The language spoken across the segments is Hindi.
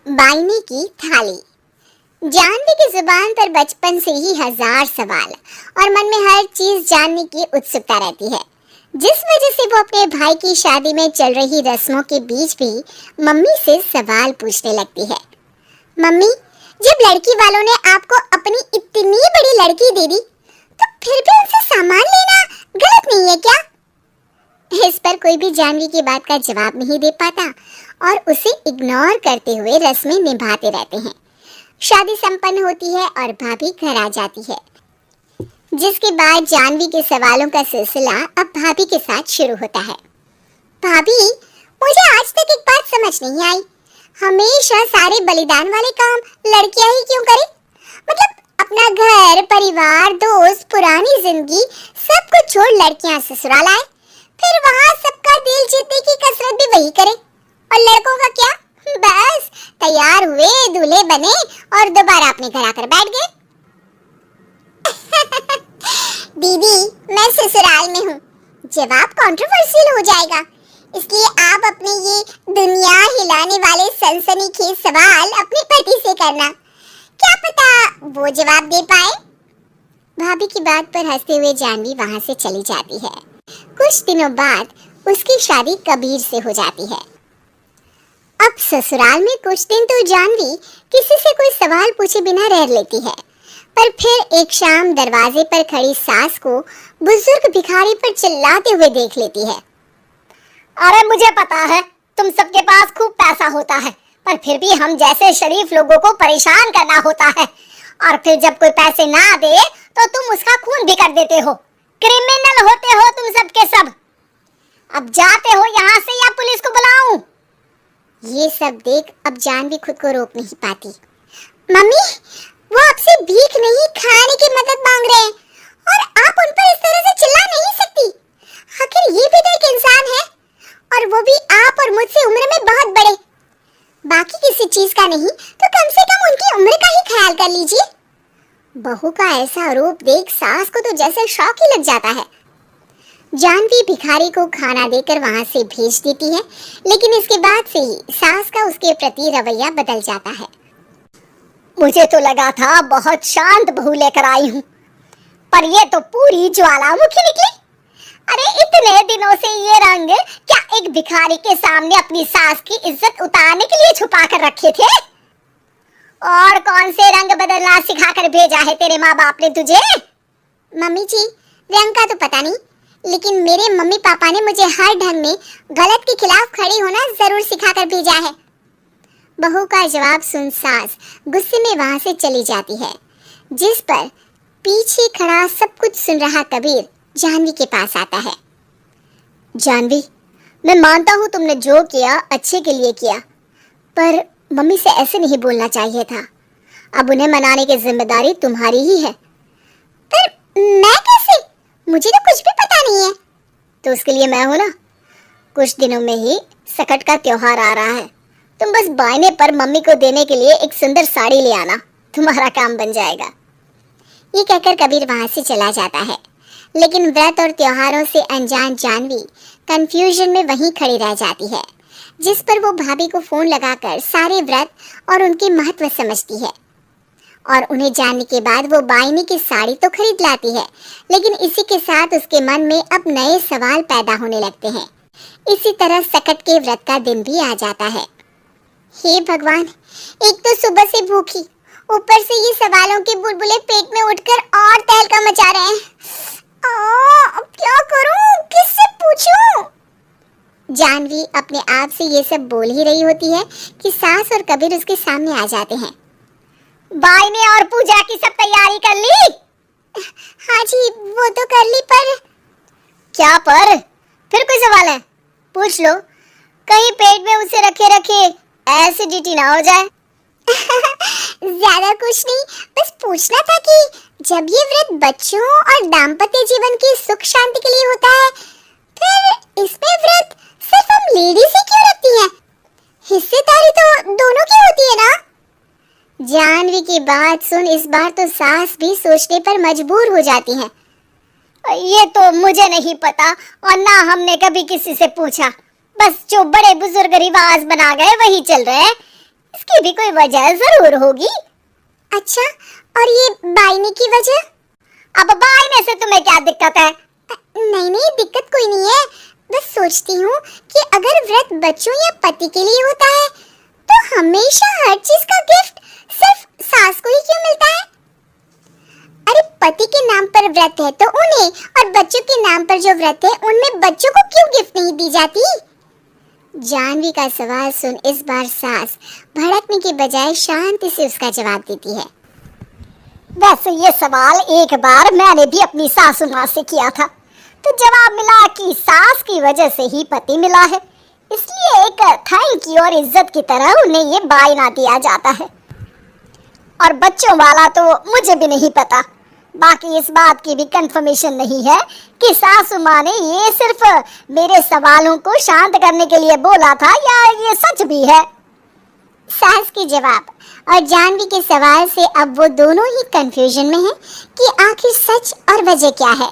बाइने की थाली। जानवी की जुबान पर बचपन से ही हजार सवाल और मन में हर चीज जानने की उत्सुकता रहती है, जिस वजह से वो अपने भाई की शादी में चल रही रस्मों के बीच भी मम्मी से सवाल पूछने लगती है। मम्मी, जब लड़की वालों ने आपको अपनी इतनी बड़ी लड़की दे दी, तो फिर भी उनसे सामान लेना गलत नहीं है क्या? इस पर कोई भी जानवी की बात का जवाब नहीं दे पाता और उसे इग्नोर करते हुए रस्में निभाते रहते हैं। शादी संपन्न होती है और भाभी घर आ जाती है, जिसके बाद जानवी के सवालों का सिलसिला अब भाभी के साथ शुरू होता है। भाभी, मुझे आज तक एक बात समझ नहीं आई, हमेशा सारे बलिदान वाले काम लड़कियां ही क्यों करें? मतलब अपना घर, परिवार, दोस्त, पुरानी जिंदगी सब कुछ छोड़ लड़कियां ससुराल आए, फिर वहाँ सबका दिल जीतने की कसरत भी वही करे। और लड़कों का क्या? बस तैयार हुए, दूल्हे बने और दोबारा अपने घर आकर बैठ गए। दीदी, मैं ससुराल में हूँ, जवाब कंट्रोवर्शियल हो जाएगा, इसलिए आप अपने ये दुनिया हिलाने वाले सनसनीखेज सवाल अपने पति से करना, क्या पता वो जवाब दे पाए। भाभी की बात पर हंसते हुए जानवी वहाँ से चली जाती है। कुछ दिनों बाद उसकी शादी कबीर से हो जाती है। अब ससुराल में कुछ दिन तो जानवी किसी से कोई सवाल पूछे बिना रह लेती है, पर फिर एक शाम दरवाजे पर खड़ी सास को बुजुर्ग भिखारी पर चिल्लाते हुए देख लेती है। अरे मुझे पता है तुम सबके पास खूब पैसा होता है, पर फिर भी हम जैसे शरीफ लोगों को परेशान करना होता है, और फिर जब कोई पैसे ना दे तो तुम उसका खून भी कर देते हो। क्रिमिनल होते हो तुम सब के सब। अब जाते हो यहाँ से या पुलिस को बुलाऊं? ये सब देख अब जानवी खुद को रोक नहीं पाती। मम्मी, वो आपसे भीख नहीं, खाने की मदद मांग रहे हैं और आप उन पर इस तरह से चिल्ला नहीं सकती। आखिर ये भी तो एक इंसान है, और वो भी आप और मुझसे उम्र में बहुत बड़े। बाकी किसी चीज का नहीं तो कम से कम उनकी उम्र का ही ख्याल कर लीजिए। बहू का ऐसा रूप देख सास को तो जैसे शौक ही लग जाता है। जानवी भिखारी को खाना देकर वहां से भेज देती है, लेकिन इसके बाद से ही सास का उसके प्रति रवैया बदल जाता है। मुझे तो लगा था बहुत शांत बहू लेकर आई हूँ, पर ये तो पूरी ज्वालामुखी निकली। अरे इतने दिनों से ये रंग क्या एक भिखारी के सामने अपनी सास की इज्जत उतारने के लिए छुपा कर रखे थे? और कौन से रंग बदलना सिखाकर भेजा है तेरे माँ बाप ने तुझे? मम्मी जी, रंग का तो पता नहीं, लेकिन मेरे मम्मी पापा ने मुझे हर ढंग में गलत के खिलाफ खड़ी होना जरूर सिखाकर भेजा है। बहू का जवाब सुन सास गुस्से में वहां से चली जाती है, जिस पर पीछे खड़ा सब कुछ सुन रहा कबीर जानवी के पास आता है। जानवी, मैं मानता हूँ तुमने जो किया अच्छे के लिए किया, पर मम्मी से ऐसे नहीं बोलना चाहिए था। अब उन्हें मनाने की जिम्मेदारी तुम्हारी ही है। पर मैं कैसे? मुझे तो कुछ भी पता नहीं है। तो उसके लिए मैं हूं ना। कुछ दिनों में ही सकट का त्योहार आ रहा है, तुम बस बायने पर मम्मी को देने के लिए एक सुंदर साड़ी ले आना, तुम्हारा काम बन जाएगा। ये कहकर कबीर वहां से चला जाता है, लेकिन व्रत और त्योहारों से अनजान जानवी कंफ्यूजन में वहीं खड़ी रह जाती है, जिस पर वो भाभी को फोन लगाकर सारे व्रत और उनके महत्व समझती है। और उन्हें जानने के बाद वो बाइने की साड़ी तो खरीद लाती है, लेकिन इसी के साथ उसके मन में अब नए सवाल पैदा होने लगते हैं। इसी तरह सकट के व्रत का दिन भी आ जाता है। हे भगवान, एक तो सुबह से भूखी, ऊपर से ये सवालों के बुलबुले पेट में उठकर और तहलका मचा रहे हैं। अब क्या करूं? किससे पूछूं? जानवी अपने आप से ये सब बोल ही रही होती है कि सास और कबीर उसके सामने आ जाते हैं। बाइने और पूजा की सब तैयारी कर ली? हाँ जी, वो तो कर ली, पर क्या पर? फिर कोई सवाल है? पूछ लो, कहीं पेट में उसे रखे रखे एसिडिटी ना हो जाए। ज्यादा कुछ नहीं, बस पूछना था कि जब ये व्रत बच्चों और दाम्पत्य जीवन की सुख शांति के लिए होता है, फिर इसमें व्रत सिर्फ हम लेडीज ही क्यों रखती हैं? हिस्सेदारी तो दोनों की होती है ना? जानवी की बात सुन इस बार तो सास भी सोचने पर मजबूर हो जाती है। ये तो मुझे नहीं पता और ना हमने कभी किसी से पूछा, बस जो बड़े बुजुर्ग रिवाज बना गए वही चल रहे हैं। इसकी भी कोई वजह जरूर होगी। अच्छा, और ये बायने की वजह? अब बायने से तुम्हें क्या दिक्कत है? नहीं नहीं, दिक्कत कोई नहीं है। बस सोचती हूँ कि अगर व्रत बच्चों या पति के लिए होता है तो हमेशा हर चीज का गिफ्ट सिर्फ सास को ही क्यों मिलता है? अरे पति के नाम पर व्रत है तो उन्हें, और बच्चों के नाम पर जो व्रत है उनमें बच्चों को क्यों गिफ्ट नहीं दी जाती? जानवी का सवाल सुन इस बार सास भड़कने के बजाय शांति से उसका जवाब देती है। वैसे ये सवाल एक बार मैंने भी अपनी सासू माँ से किया था, तो जवाब मिला कि सास की वजह से ही पति मिला है, इसलिए एक थैंक यू और इज्जत की तरह उन्हें ये बायना दिया जाता है। और बच्चों वाला तो मुझे भी नहीं पता। बाकी इस बात की भी कंफर्मेशन नहीं है कि सासू माँ ने ये सिर्फ मेरे सवालों को शांत करने के लिए बोला था या ये सच भी है। सास के जवाब और जानवी के सवाल से अब वो दोनों ही कंफ्यूजन में हैं कि आखिर सच और वजह क्या है।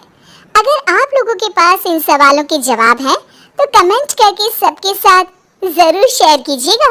अगर आप लोगों के पास इन सवालों के जवाब हैं तो कमेंट करके सबके साथ जरूर शेयर कीजिएगा।